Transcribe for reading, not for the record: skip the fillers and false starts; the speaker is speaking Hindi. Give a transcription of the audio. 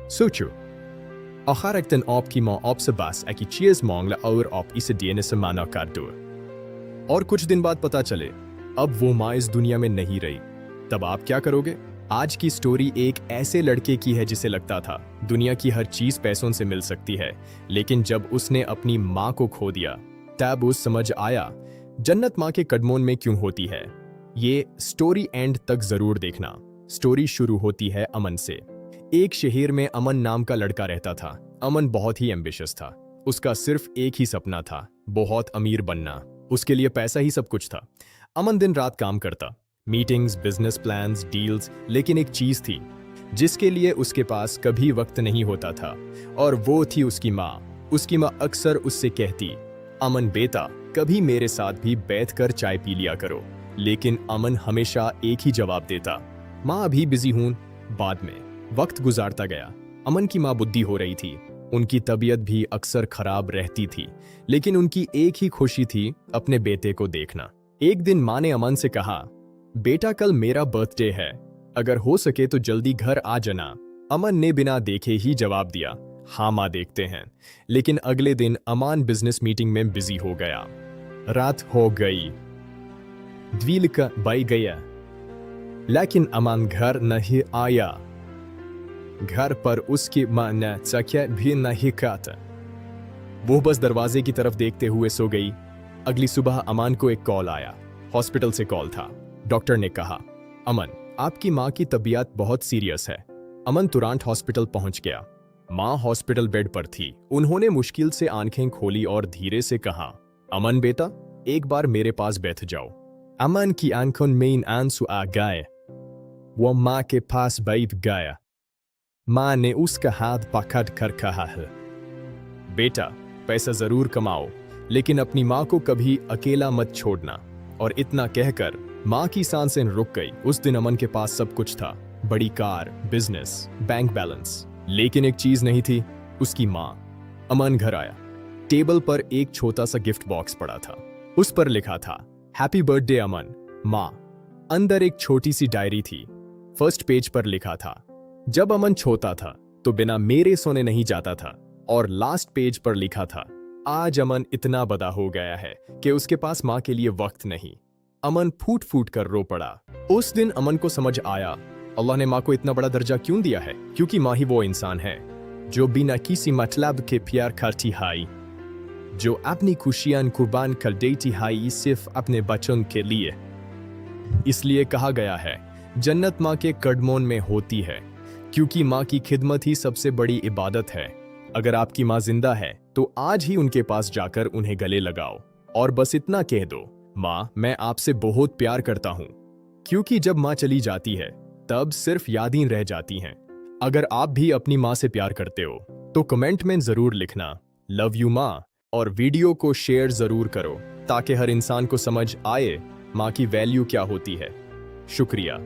Sochu. Achar ik den optimal opsebas eki cheers mongla और op इसे देने से माना कर दो। और कुछ दिन बाद पता चले अब वो माँ इस दुनिया में नहीं रही। तब आप क्या करोगे? आज की स्टोरी एक ऐसे लड़के की है जिसे लगता था दुनिया की हर चीज पैसों से मिल सकती है, लेकिन जब उसने अपनी माँ को खो दिया तब उस समझ आया जन्नत माँ के कदमों में क्यों होती है। ये स्टोरी एंड तक जरूर देखना। स्टोरी शुरू होती है अमन से। एक शहर में अमन नाम का लड़का रहता था। अमन बहुत ही एम्बिशियस था। उसका सिर्फ एक ही सपना था, बहुत अमीर बनना। उसके लिए पैसा ही सब कुछ था। अमन दिन रात काम करता, मीटिंग्स, बिजनेस प्लान्स, डील्स, लेकिन एक चीज थी जिसके लिए उसके पास कभी वक्त नहीं होता था, और वो थी उसकी माँ। उसकी माँ अक्सर उससे कहती, अमन बेटा, कभी मेरे साथ भी बैठकर चाय पी लिया करो। लेकिन अमन हमेशा एक ही जवाब देता, माँ अभी बिजी हूं, बाद में। वक्त गुजारता गया। अमन की माँ बुढ़ी हो रही थी। उनकी तबीयत भी अक्सर खराब रहती थी, लेकिन उनकी एक ही खुशी थी अपने बेटे को देखना। एक दिन माँ ने अमन से कहा, बेटा कल मेरा बर्थडे है, अगर हो सके तो जल्दी घर आ जाना। अमन ने बिना देखे ही जवाब दिया, हाँ माँ देखते हैं। लेकिन अगले दिन अमन बिजनेस मीटिंग में बिजी हो गया। रात हो गई, द्विलक बज गया, लेकिन अमन घर नहीं आया। घर पर उसकी माँ ने चखा भी नहीं खाता। वो बस दरवाजे की तरफ देखते हुए सो गई। अगली सुबह अमन को एक कॉल आया। हॉस्पिटल से कॉल था। डॉक्टर ने कहा, अमन, आपकी माँ की तबीयत बहुत सीरियस है। अमन तुरंत हॉस्पिटल पहुंच गया। माँ हॉस्पिटल बेड पर थी। उन्होंने मुश्किल से आंखें खोली और धीरे से कहा, अमन बेटा, एक बार मेरे पास बैठ जाओ। अमन की आंखों में आंसू आ गए। वो माँ के पास बैठ गया। माँ ने उसका हाथ पकड़ कर कहा है, बेटा पैसा जरूर कमाओ, लेकिन अपनी माँ को कभी अकेला मत छोड़ना। और इतना कहकर माँ की सांसें रुक गई। उस दिन अमन के पास सब कुछ था, बड़ी कार, बिजनेस, बैंक बैलेंस, लेकिन एक चीज नहीं थी, उसकी माँ। अमन घर आया। टेबल पर एक छोटा सा गिफ्ट बॉक्स पड़ा था। उस पर लिखा था, हैप्पी बर्थडे अमन, माँ। अंदर एक छोटी सी डायरी थी। फर्स्ट पेज पर लिखा था, जब अमन छोटा था तो बिना मेरे सोने नहीं जाता था। और लास्ट पेज पर लिखा था, आज अमन इतना बड़ा हो गया है कि उसके पास माँ के लिए वक्त नहीं। अमन फूट फूट कर रो पड़ा। उस दिन अमन को समझ आया, अल्लाह ने माँ को इतना बड़ा दर्जा क्यों दिया है, क्योंकि माँ ही वो इंसान है जो बिना किसी मतलब के प्यार करती है, जो अपनी खुशियां कुर्बान कर देती है सिर्फ अपने बच्चों के लिए। इसलिए कहा गया है, जन्नत माँ के कदमों में होती है, क्योंकि माँ की खिदमत ही सबसे बड़ी इबादत है। अगर आपकी माँ जिंदा है तो आज ही उनके पास जाकर उन्हें गले लगाओ और बस इतना कह दो, माँ मैं आपसे बहुत प्यार करता हूँ। क्योंकि जब माँ चली जाती है तब सिर्फ यादें रह जाती हैं। अगर आप भी अपनी माँ से प्यार करते हो तो कमेंट में जरूर लिखना, लव यू माँ, और वीडियो को शेयर जरूर करो ताकि हर इंसान को समझ आए माँ की वैल्यू क्या होती है। शुक्रिया।